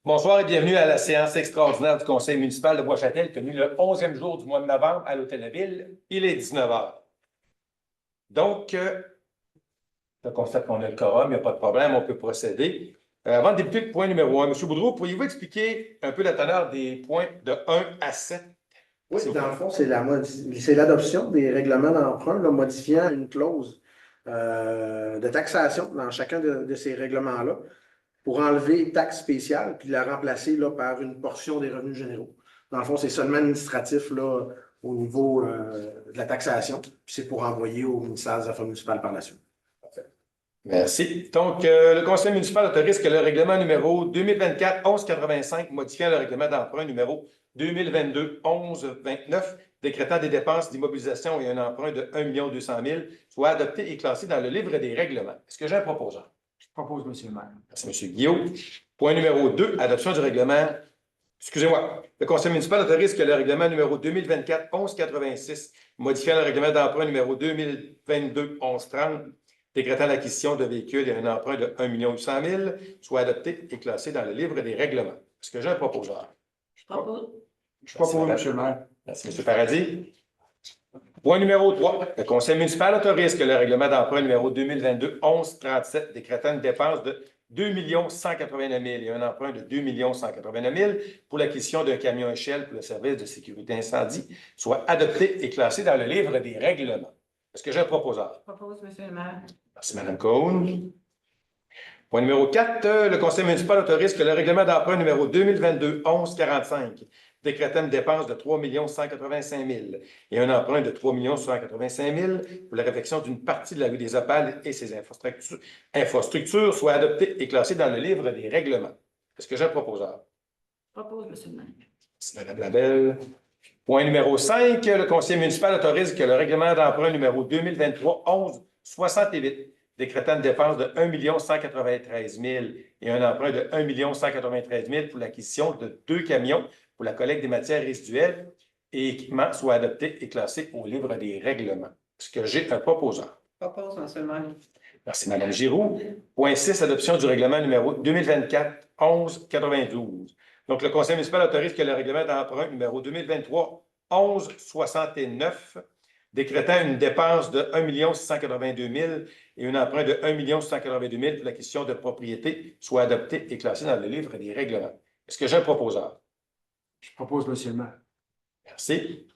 Bonsoir et bienvenue à la séance extraordinaire du Conseil municipal de Bois-Châtel, tenue le 11e jour du mois de novembre à l'Hôtel de Ville. Il est 19 h. Donc, je constate qu'on a le quorum, il n'y a pas de problème, on peut procéder. Avant de débuter le point numéro 1, M. Boudreau, pourriez-vous expliquer un peu la teneur des points de 1 à 7? Oui, dans le fond, c'est l'adoption des règlements d'emprunt là, modifiant une clause de taxation dans chacun de ces règlements-là pour enlever taxe spéciale puis la remplacer là, par une portion des revenus généraux. Dans le fond, c'est seulement administratif là, au niveau de la taxation, puis c'est pour envoyer au ministère des Affaires municipales par la suite. Merci. Donc, le Conseil municipal autorise que le règlement numéro 2024-1185, modifiant le règlement d'emprunt numéro 2022-1129, décrétant des dépenses d'immobilisation et un emprunt de 1 200 000, soit adopté et classé dans le livre des règlements. Est-ce que j'ai un proposeur? Je propose, M. le maire. Merci, M. Guillaume. Point numéro 2, adoption du règlement. Excusez-moi. Le Conseil municipal autorise que le règlement numéro 2024-1186, modifiant le règlement d'emprunt numéro 2022-1130, décrétant l'acquisition de véhicules et un emprunt de 1 800 000, soit adopté et classé dans le livre des règlements. Est-ce que j'ai un proposeur? Je propose. Je propose, M. le maire. Merci, M. Paradis. Point numéro 3. Le Conseil municipal autorise que le règlement d'emprunt numéro 2022-1137, décrétant une dépense de 2 189 000 et un emprunt de 2 189 000 pour l'acquisition d'un camion échelle pour le service de sécurité incendie, soit adopté et classé dans le livre des règlements. Est-ce que j'ai un proposeur? Je propose, M. le maire. Merci, Mme Cohn. Point numéro 4. Le Conseil municipal autorise que le règlement d'emprunt numéro 2022-1145, décrétant une dépense de 3 185 000 et un emprunt de 3 185 000 pour la réfection d'une partie de la rue des Opales et ses infrastructures, soit adopté et classé dans le livre des règlements. Est-ce que j'ai un proposeur? Je propose, M. le maire. Merci, Mme Labelle. Point numéro 5. Le Conseil municipal autorise que le règlement d'emprunt numéro 2023-1168, décrétant une dépense de 1 193 000 et un emprunt de 1 193 000 pour l'acquisition de 2 camions pour la collecte des matières résiduelles et équipements, soit adopté et classé au livre des règlements. Est-ce que j'ai un proposeur? Je propose, M. le maire. Merci, Mme Giroux. Point 6, adoption du règlement numéro 2024-1192. Donc, le Conseil municipal autorise que le règlement d'emprunt numéro 2023-1169, décrétant une dépense de 1 682 000 et un emprunt de 1 682 000 pour l'acquisition de propriétés, soit adopté et classé dans le livre des règlements. Est-ce que j'ai un proposeur? Je propose, M. le maire. Merci.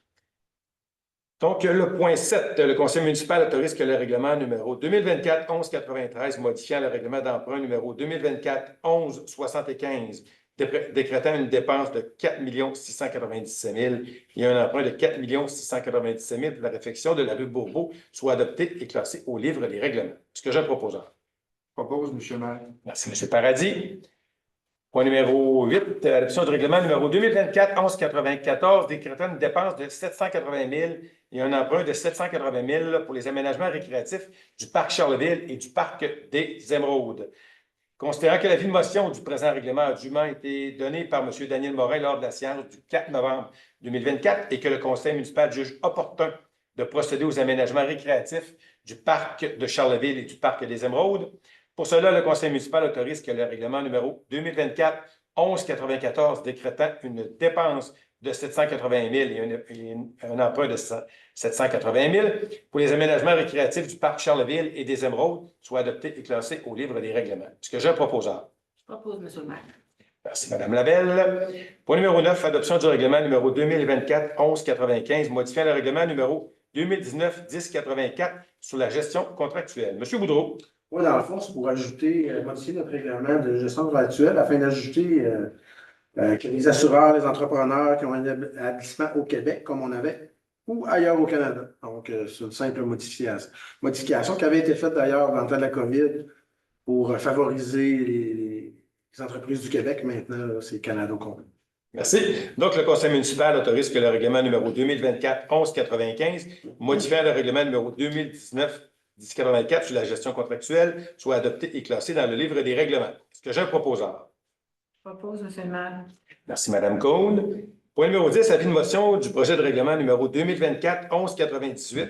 Donc, le point 7, le Conseil municipal autorise que le règlement numéro 2024-1193, modifiant le règlement d'emprunt numéro 2024-1175, décrétant une dépense de 4 697 000 et un emprunt de 4 697 000 pour la réfection de la rue Bourbeau, soit adopté et classé au livre des règlements. Est-ce que j'ai un proposeur? Je propose, M. le maire. Merci, M. Paradis. Point numéro 8, adoption du règlement numéro 2024-1194, décrétant une dépense de 780 000 et un emprunt de 780 000 pour les aménagements récréatifs du parc Charleville et du parc des Émeraudes. Considérant que la vie de motion du présent règlement a dûment été donnée par M. Daniel Morin lors de la séance du 4 novembre 2024 et que le Conseil municipal juge opportun de procéder aux aménagements récréatifs du parc de Charleville et du parc des Émeraudes, pour cela, le Conseil municipal autorise que le règlement numéro 2024-1194, décrétant une dépense de 780 000 et un emprunt de 780 000 pour les aménagements récréatifs du parc Charleville et des Émeraudes, soit adopté et classé au livre des règlements. Est-ce que j'ai un proposeur? Je propose, M. le maire. Merci, Mme Labelle. Point numéro 9, adoption du règlement numéro 2024-1195, modifiant le règlement numéro 2019-1084 sur la gestion contractuelle. M. Boudreau. Oui, dans le fond, c'est pour ajouter, modifier notre règlement de gestion contractuelle afin d'ajouter que les assureurs, les entrepreneurs qui ont un établissement au Québec, comme on avait, ou ailleurs au Canada. Donc, c'est une simple modification qui avait été faite d'ailleurs dans le temps de la COVID pour favoriser les entreprises du Québec. Maintenant, là, c'est Canada au complet. Merci. Donc, le Conseil municipal autorise que le règlement numéro 2024-1195, modifiant le règlement numéro 2019-1084 sur la gestion contractuelle, soit adopté et classé dans le livre des règlements. Est-ce que j'ai un proposeur? Je propose, M. le maire. Merci, Mme Cohn. Point numéro 10, avis de motion du projet de règlement numéro 2024-1198,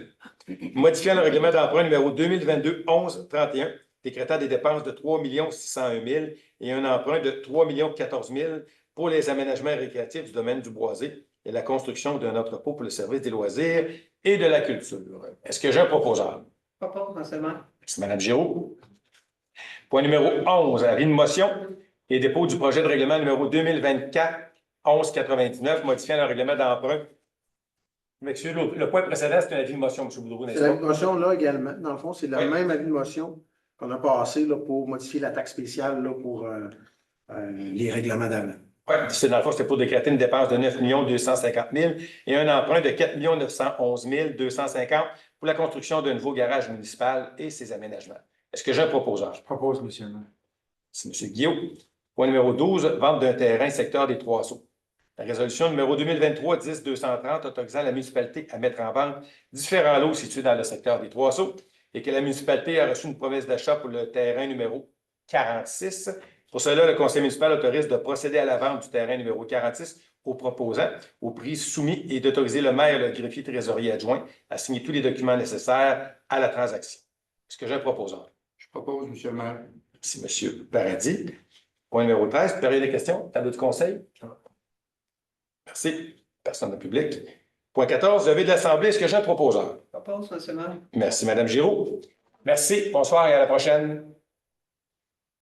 modifiant le règlement d'emprunt numéro 2022-1131 décrétant des dépenses de 3 601 000 et un emprunt de 3 014 000 pour les aménagements récréatifs du domaine du boisé et la construction d'un entrepôt pour le service des loisirs et de la culture. Est-ce que j'ai un proposeur? Propose, M. le maire. Merci, Mme Giroux. Point numéro 11, avis de motion et dépôt du projet de règlement numéro 2024-1199, modifiant le règlement d'emprunt. Monsieur, le point précédent, c'est un avis de motion, M. Boudreau, n'est-ce C'est l'avis pas? de motion là également. Dans le fond, c'est le Oui. même avis de motion qu'on a passé là, pour modifier la taxe spéciale là, pour les règlements d'avant. Oui, c'est dans le fond, c'était pour décréter une dépense de 9 250 000 et un emprunt de 4 911 250 pour la construction d'un nouveau garage municipal et ses aménagements. Est-ce que j'ai un proposeur? Je propose, Monsieur le maire. C'est M. Guillaume. Point numéro 12, vente d'un terrain secteur des Trois-Sceaux. La résolution numéro 2023-10-230 autorisant la municipalité à mettre en vente différents lots situés dans le secteur des Trois-Sceaux et que la municipalité a reçu une promesse d'achat pour le terrain numéro 46. Pour cela, le conseil municipal autorise de procéder à la vente du terrain numéro 46 au proposant au prix soumis et d'autoriser le maire et le greffier trésorier adjoint à signer tous les documents nécessaires à la transaction. Est-ce que j'ai un proposeur? Je propose, Monsieur le maire. Merci, M. Paradis. Point numéro 13, période de questions, tableau du conseil. Merci. Personne de public. Point 14, levée de l'Assemblée. Est-ce que j'ai un proposeur? Propose, M. le maire. Merci, Mme Giroux. Merci. Bonsoir et à la prochaine.